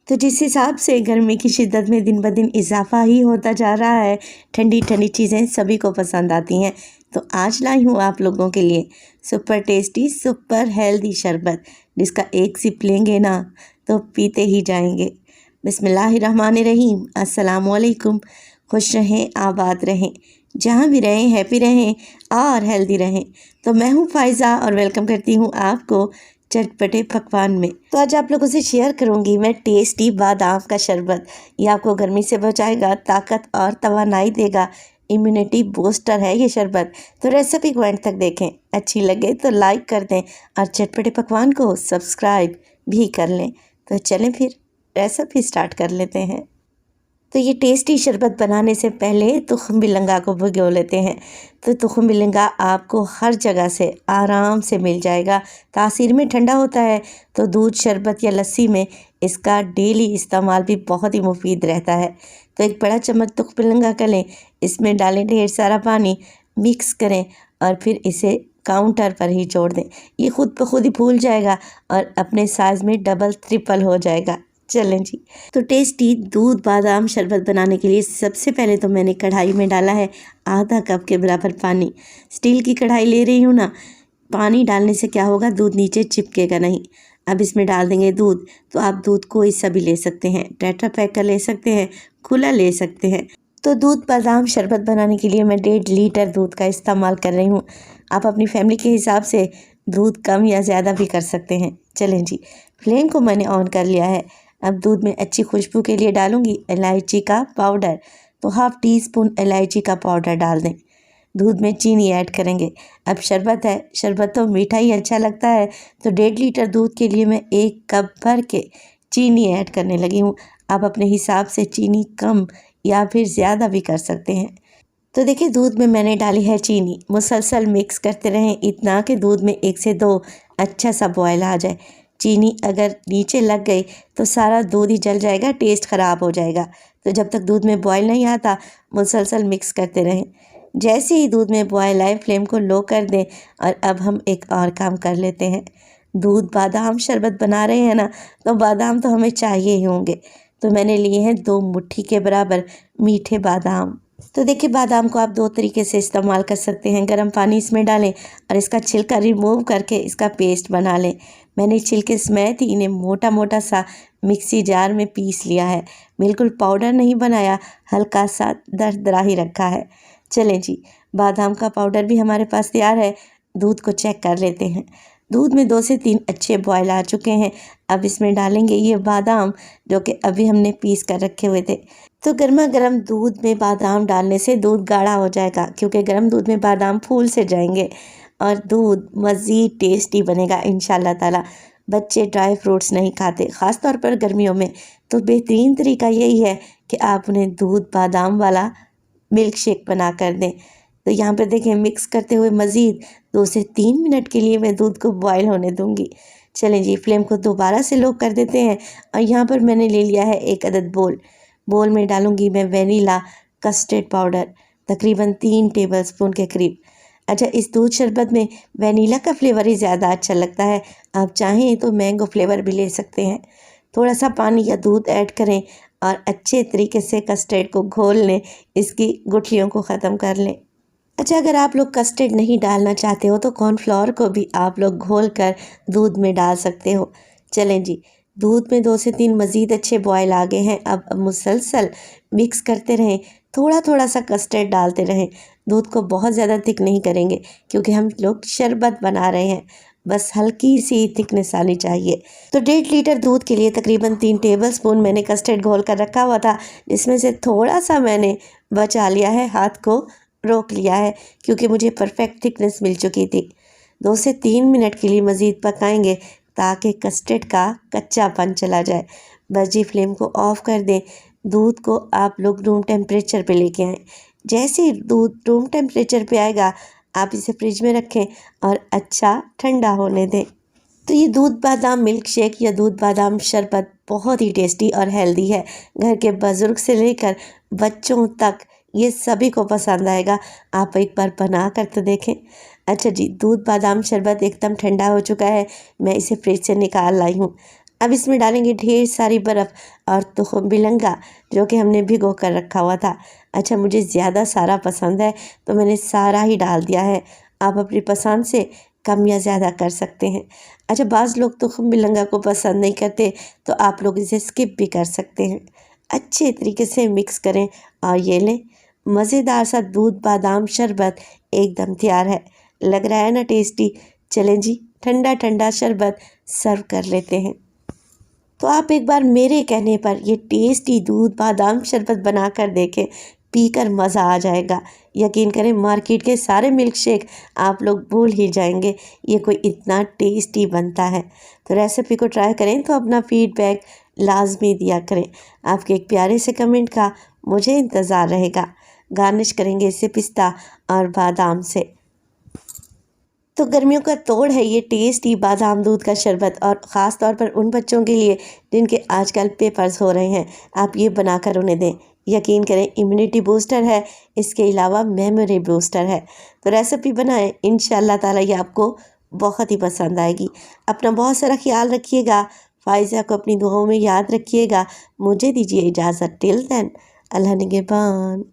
तो जिस हिसाब से गर्मी की शिद्दत में दिन ब दिन इजाफा ही होता जा रहा है, ठंडी ठंडी चीज़ें सभी को पसंद आती हैं। तो आज लाई हूँ आप लोगों के लिए सुपर टेस्टी सुपर हेल्दी शरबत, जिसका एक सिप लेंगे ना तो पीते ही जाएंगे। बिस्मिल्लाहिर्रहमानिर्रहीम। अस्सलामुअलैकुम। खुश रहें, आबाद रहें, जहाँ भी रहें हैप्पी रहें और हेल्दी रहें। तो मैं हूँ फ़ाइज़ा और वेलकम करती हूँ आपको चटपटे पकवान में। तो आज आप लोगों से शेयर करूंगी मैं टेस्टी बादाम का शरबत। ये आपको गर्मी से बचाएगा, ताकत और तवानाई देगा, इम्यूनिटी बूस्टर है ये शरबत। तो रेसिपी को एंड तक देखें, अच्छी लगे तो लाइक कर दें और चटपटे पकवान को सब्सक्राइब भी कर लें। तो चलें फिर रेसिपी स्टार्ट कर लेते हैं। तो ये टेस्टी शरबत बनाने से पहले तुखम बिलंगा को भिगो लेते हैं। तो तुखम बिलंगा आपको हर जगह से आराम से मिल जाएगा। तासीर में ठंडा होता है, तो दूध, शरबत या लस्सी में इसका डेली इस्तेमाल भी बहुत ही मुफीद रहता है। तो एक बड़ा चम्मच तुख बिलंगा कर लें, इसमें डालें ढेर सारा पानी, मिक्स करें और फिर इसे काउंटर पर ही छोड़ दें। ये खुद ब खुद ही फूल जाएगा और अपने साइज़ में डबल ट्रिपल हो जाएगा। चलें जी। तो टेस्टी दूध बादाम शरबत बनाने के लिए सबसे पहले तो मैंने कढ़ाई में डाला है आधा कप के बराबर पानी। स्टील की कढ़ाई ले रही हूँ ना, पानी डालने से क्या होगा, दूध नीचे चिपकेगा नहीं। अब इसमें डाल देंगे दूध। तो आप दूध कोई सा भी ले सकते हैं, टेट्रा पैक का ले सकते हैं, खुला ले सकते हैं। तो दूध बादाम शरबत बनाने के लिए मैं 1.5 लीटर दूध का इस्तेमाल कर रही हूँ। आप अपनी फैमिली के हिसाब से दूध कम या ज़्यादा भी कर सकते हैं। चलें जी, फ्लेम को मैंने ऑन कर लिया है। अब दूध में अच्छी खुशबू के लिए डालूंगी इलायची का पाउडर। तो हाफ़ टी स्पून इलायची का पाउडर डाल दें। दूध में चीनी ऐड करेंगे। अब शरबत है, शरबत तो मीठा ही अच्छा लगता है, तो 1.5 लीटर दूध के लिए मैं 1 कप भर के चीनी ऐड करने लगी हूँ। आप अपने हिसाब से चीनी कम या फिर ज़्यादा भी कर सकते हैं। तो देखिए, दूध में मैंने डाली है चीनी। मुसलसल मिक्स करते रहें इतना कि दूध में 1 से 2 अच्छा सा बॉयल आ जाए। चीनी अगर नीचे लग गई तो सारा दूध ही जल जाएगा, टेस्ट ख़राब हो जाएगा। तो जब तक दूध में बॉयल नहीं आता, मुसलसल मिक्स करते रहें। जैसे ही दूध में बॉयल आए, फ्लेम को लो कर दें। और अब हम एक और काम कर लेते हैं। दूध बादाम शरबत बना रहे हैं ना, तो बादाम तो हमें चाहिए ही होंगे। तो मैंने लिए हैं 2 मुट्ठी के बराबर मीठे बादाम। तो देखिए, बादाम को आप 2 तरीके से इस्तेमाल कर सकते हैं। गर्म पानी इसमें डालें और इसका छिलका रिमूव करके इसका पेस्ट बना लें। मैंने छिलके समेत ही इन्हें मोटा मोटा सा मिक्सी जार में पीस लिया है। बिल्कुल पाउडर नहीं बनाया, हल्का सा दरदरा ही रखा है। चलें जी, बादाम का पाउडर भी हमारे पास तैयार है। दूध को चेक कर लेते हैं। दूध में 2 से 3 अच्छे बॉयल आ चुके हैं। अब इसमें डालेंगे ये बादाम, जो कि अभी हमने पीस कर रखे हुए थे। तो गर्मा गर्म दूध में बादाम डालने से दूध गाढ़ा हो जाएगा, क्योंकि गर्म दूध में बादाम फूल से जाएंगे और दूध मज़ीद टेस्टी बनेगा इंशाल्लाह ताला। बच्चे ड्राई फ्रूट्स नहीं खाते, ख़ास तौर पर गर्मियों में, तो बेहतरीन तरीका यही है कि आप उन्हें दूध बादाम वाला मिल्क शेक बना कर दें। तो यहाँ पर देखें, मिक्स करते हुए मज़ीद 2 से 3 मिनट के लिए मैं दूध को बॉयल होने दूँगी। चलें जी, फ्लेम को दोबारा से लो कर देते हैं। और यहाँ पर मैंने ले लिया है 1 अदद बोल में डालूंगी मैं वेनीला कस्टर्ड पाउडर, तकरीबन 3 टेबलस्पून के करीब। अच्छा, इस दूध शरबत में वेनीला का फ्लेवर ही ज़्यादा अच्छा लगता है। आप चाहें तो मैंगो फ्लेवर भी ले सकते हैं। थोड़ा सा पानी या दूध ऐड करें और अच्छे तरीके से कस्टर्ड को घोल लें, इसकी गुठलियों को ख़त्म कर लें। अच्छा, अगर आप लोग कस्टर्ड नहीं डालना चाहते हो तो कॉर्नफ्लोर को भी आप लोग घोल कर दूध में डाल सकते हो। चलें जी, दूध में 2 से 3 मज़ीद अच्छे बॉयल आ गए हैं। अब मुसलसल मिक्स करते रहें, थोड़ा थोड़ा सा कस्टर्ड डालते रहें। दूध को बहुत ज़्यादा थिक नहीं करेंगे, क्योंकि हम लोग शरबत बना रहे हैं। बस हल्की सी थिकनेस आनी चाहिए। तो 1.5 लीटर दूध के लिए तकरीबन 3 टेबलस्पून मैंने कस्टर्ड घोल कर रखा हुआ था, जिसमें से थोड़ा सा मैंने बचा लिया है, हाथ को रोक लिया है, क्योंकि मुझे परफेक्ट थिकनेस मिल चुकी थी। 2 से 3 मिनट के लिए मज़ीद पकाएंगे, ताकि कस्टर्ड का कच्चापन चला जाए। बस जी, फ्लेम को ऑफ़ कर दें। दूध को आप लोग रूम टेम्परेचर पे लेके आएँ। जैसे ही दूध रूम टेम्परेचर पे आएगा, आप इसे फ्रिज में रखें और अच्छा ठंडा होने दें। तो ये दूध बादाम मिल्क शेक या दूध बादाम शरबत बहुत ही टेस्टी और हेल्दी है। घर के बुज़ुर्ग से लेकर बच्चों तक ये सभी को पसंद आएगा। आप एक बार बना कर तो देखें। अच्छा जी, दूध बादाम शरबत एकदम ठंडा हो चुका है। मैं इसे फ्रिज से निकाल लाई हूँ। अब इसमें डालेंगे ढेर सारी बर्फ़ और तुखम बिलंगा जो कि हमने भिगो कर रखा हुआ था। अच्छा, मुझे ज़्यादा सारा पसंद है तो मैंने सारा ही डाल दिया है। आप अपनी पसंद से कम या ज़्यादा कर सकते हैं। अच्छा, बाज़ लोग तुखम बिलंगा को पसंद नहीं करते तो आप लोग इसे स्किप भी कर सकते हैं। अच्छे तरीके से मिक्स करें और ये लें, मज़ेदार सा दूध बादाम शरबत एकदम तैयार है। लग रहा है ना टेस्टी? चलें जी, ठंडा ठंडा शरबत सर्व कर लेते हैं। तो आप एक बार मेरे कहने पर ये टेस्टी दूध बादाम शरबत बना कर देखें, पीकर मज़ा आ जाएगा। यकीन करें, मार्केट के सारे मिल्क शेक आप लोग भूल ही जाएंगे, ये कोई इतना टेस्टी बनता है। तो रेसिपी को ट्राई करें तो अपना फीडबैक लाजमी दिया करें। आपके एक प्यारे से कमेंट का मुझे इंतज़ार रहेगा। गार्निश करेंगे इसे पिस्ता और बादाम से। तो गर्मियों का तोड़ है ये टेस्टी बादाम दूध का शरबत, और ख़ास तौर पर उन बच्चों के लिए जिनके आजकल पेपर्स हो रहे हैं, आप ये बनाकर उन्हें दें। यकीन करें, इम्यूनिटी बूस्टर है, इसके अलावा मेमोरी बूस्टर है। तो रेसिपी बनाएं, इंशाल्लाह ताला ये आपको बहुत ही पसंद आएगी। अपना बहुत सारा ख्याल रखिएगा। फ़ाइज़ा को अपनी दुआओं में याद रखिएगा। मुझे दीजिए इजाज़त। टिल देन, अल्लाह निगहबान।